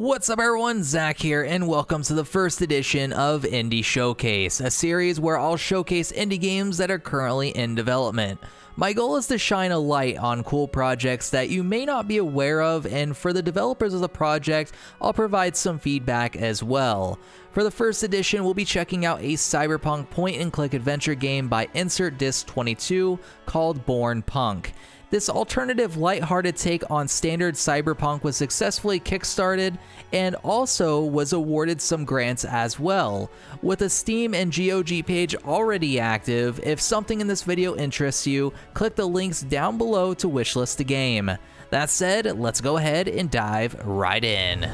What's up everyone, Zach here, and welcome to the first edition of Indie Showcase, a series where I'll showcase indie games that are currently in development. My goal is to shine a light on cool projects that you may not be aware of, and for the developers of the project, I'll provide some feedback as well. For the first edition, we'll be checking out a Cyberpunk point-and-click adventure game by Insert Disc 22 called Born Punk. This alternative lighthearted take on standard Cyberpunk was successfully kickstarted and also was awarded some grants as well. With a Steam and GOG page already active, if something in this video interests you, click the links down below to wishlist the game. That said, let's go ahead and dive right in.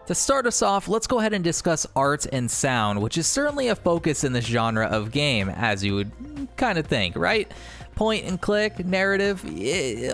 To start us off, let's go ahead and discuss art and sound, which is certainly a focus in this genre of game, as you would kind of think, right? Point and click, narrative,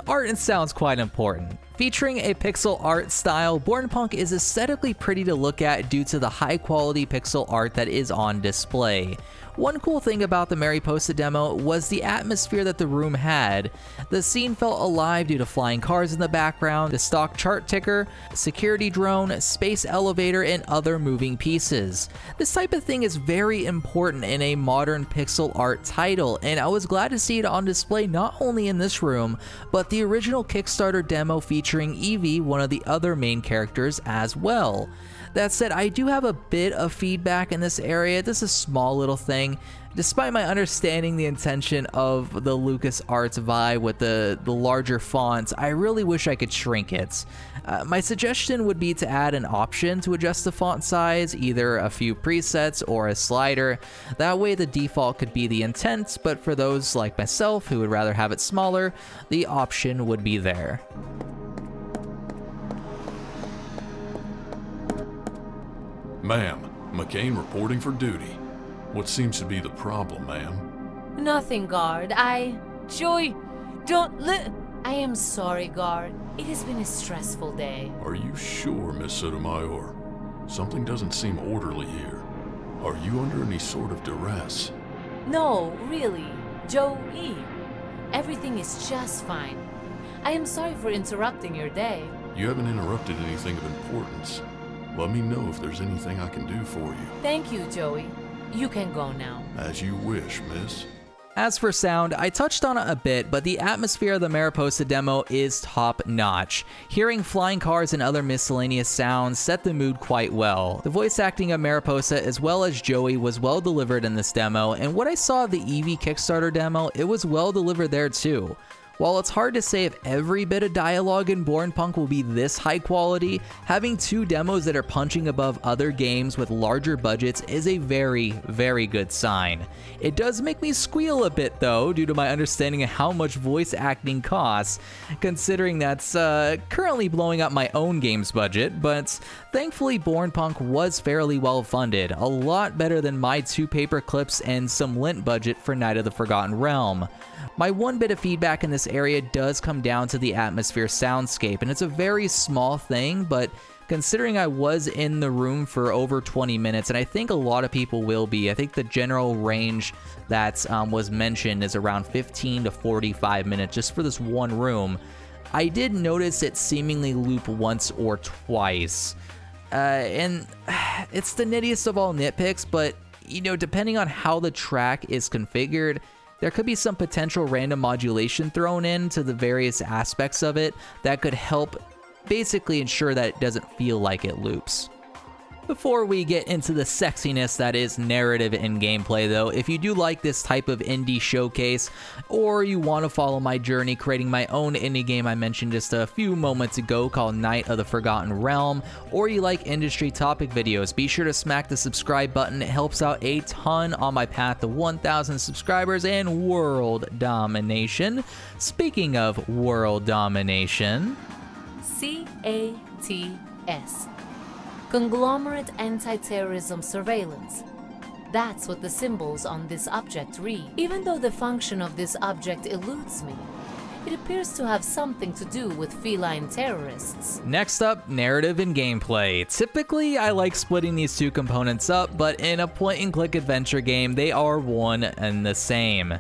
art and sound's quite important. Featuring a pixel art style, Born Punk is aesthetically pretty to look at due to the high quality pixel art that is on display. One cool thing about the Mariposa demo was the atmosphere that the room had. The scene felt alive due to flying cars in the background, the stock chart ticker, security drone, space elevator, and other moving pieces. This type of thing is very important in a modern pixel art title, and I was glad to see it on display not only in this room, but the original Kickstarter demo featuring Evie, one of the other main characters, as well. That said, I do have a bit of feedback in this area. This is a small little thing. Despite my understanding the intention of the LucasArts vibe with the larger fonts, I really wish I could shrink it. My suggestion would be to add an option to adjust the font size, either a few presets or a slider. That way the default could be the intent, but for those like myself who would rather have it smaller, the option would be there. Ma'am, McCain reporting for duty. What seems to be the problem, ma'am? Nothing, guard. Joey, I am sorry, guard. It has been a stressful day. Are you sure, Miss Sotomayor? Something doesn't seem orderly here. Are you under any sort of duress? No, really. Joey, everything is just fine. I am sorry for interrupting your day. You haven't interrupted anything of importance. Let me know if there's anything I can do for you. Thank you, Joey. You can go now. As you wish, miss. As for sound, I touched on it a bit, but the atmosphere of the Mariposa demo is top-notch. Hearing flying cars and other miscellaneous sounds set the mood quite well. The voice acting of Mariposa as well as Joey was well delivered in this demo, and what I saw of the Evie Kickstarter demo, it was well delivered there too. While it's hard to say if every bit of dialogue in Born Punk will be this high quality, having two demos that are punching above other games with larger budgets is a very, very good sign. It does make me squeal a bit though, due to my understanding of how much voice acting costs, considering that's currently blowing up my own game's budget, but thankfully Born Punk was fairly well funded, a lot better than my 2 paper clips and some lint budget for Night of the Forgotten Realm. My one bit of feedback in this area does come down to the atmosphere soundscape, and it's a very small thing, but considering I was in the room for over 20 minutes, and I think a lot of people will be, I think the general range that was mentioned is around 15 to 45 minutes just for this one room, I did notice it seemingly loop once or twice. And it's the nittiest of all nitpicks, but you know, depending on how the track is configured, there could be some potential random modulation thrown into the various aspects of it that could help basically ensure that it doesn't feel like it loops. Before we get into the sexiness that is narrative and gameplay though, if you do like this type of indie showcase, or you want to follow my journey creating my own indie game I mentioned just a few moments ago called Night of the Forgotten Realm, or you like industry topic videos, be sure to smack the subscribe button. It helps out a ton on my path to 1,000 subscribers and world domination. Speaking of world domination, CATS. Conglomerate Anti-Terrorism Surveillance. That's what the symbols on this object read. Even though the function of this object eludes me, It appears to have something to do with feline terrorists. Next up, narrative and gameplay. Typically, I like splitting these two components up, but in a point-and-click adventure game, they are one and the same.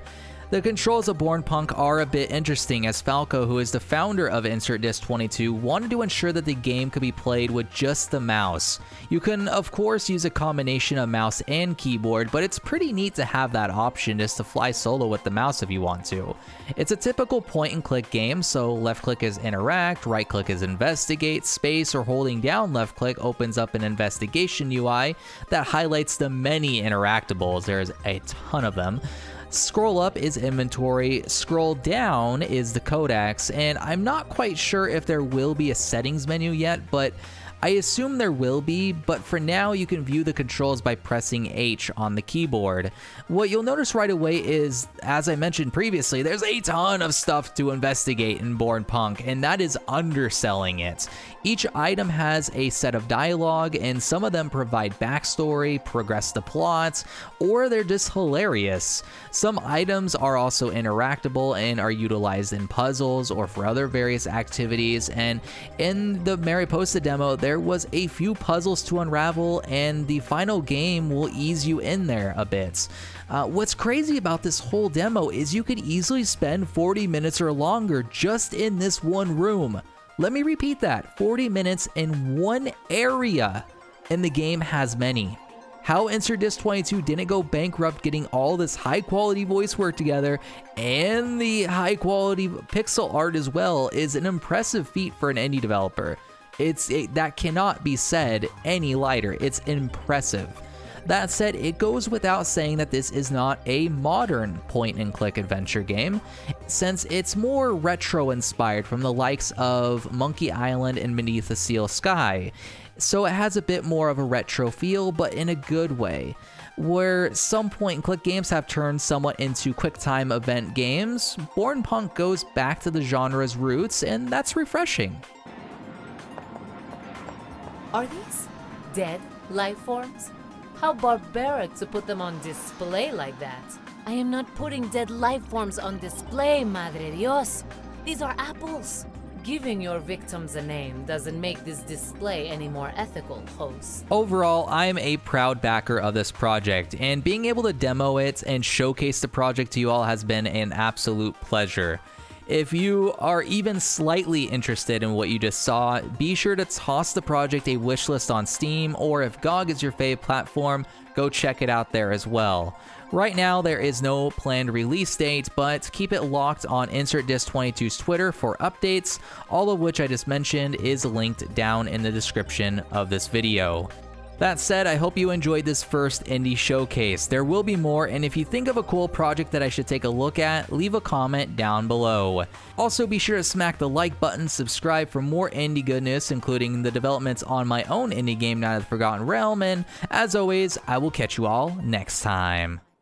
The controls of Born Punk are a bit interesting, as Falco, who is the founder of Insert Disc 22, wanted to ensure that the game could be played with just the mouse. You can, of course, use a combination of mouse and keyboard, but it's pretty neat to have that option just to fly solo with the mouse if you want to. It's a typical point-and-click game, so left-click is interact, right-click is investigate, space or holding down left-click opens up an investigation UI that highlights the many interactables. There's a ton of them. Scroll up is inventory, scroll down is the codecs, and I'm not quite sure if there will be a settings menu yet, but I assume there will be, but for now you can view the controls by pressing H on the keyboard. What you'll notice right away is, as I mentioned previously, there's a ton of stuff to investigate in Born Punk, and that is underselling it. Each item has a set of dialogue, and some of them provide backstory, progress the plot, or they're just hilarious. Some items are also interactable and are utilized in puzzles or for other various activities, and in the Mariposa demo, there was a few puzzles to unravel, and the final game will ease you in there a bit. What's crazy about this whole demo is you could easily spend 40 minutes or longer just in this one room. Let me repeat that, 40 minutes in one area, and the game has many. How Insert Disc 22 didn't go bankrupt getting all this high quality voice work together and the high quality pixel art as well is an impressive feat for an indie developer. That cannot be said any lighter. It's impressive. That said, it goes without saying that this is not a modern point-and-click adventure game, since it's more retro-inspired from the likes of Monkey Island and Beneath the Steel Sky. So it has a bit more of a retro feel, but in a good way. Where some point-and-click games have turned somewhat into quick-time event games, Born Punk goes back to the genre's roots, and that's refreshing. Are these dead life forms? How barbaric to put them on display like that. I am not putting dead life forms on display, Madre Dios. These are apples. Giving your victims a name doesn't make this display any more ethical, host. Overall, I'm a proud backer of this project, and being able to demo it and showcase the project to you all has been an absolute pleasure. If you are even slightly interested in what you just saw, be sure to toss the project a wishlist on Steam, or if GOG is your fave platform, go check it out there as well. Right now, there is no planned release date, but keep it locked on Insert Disc 22's Twitter for updates, all of which I just mentioned is linked down in the description of this video. That said, I hope you enjoyed this first indie showcase. There will be more, and if you think of a cool project that I should take a look at, leave a comment down below. Also, be sure to smack the like button, subscribe for more indie goodness, including the developments on my own indie game Night of the Forgotten Realm, and as always, I will catch you all next time.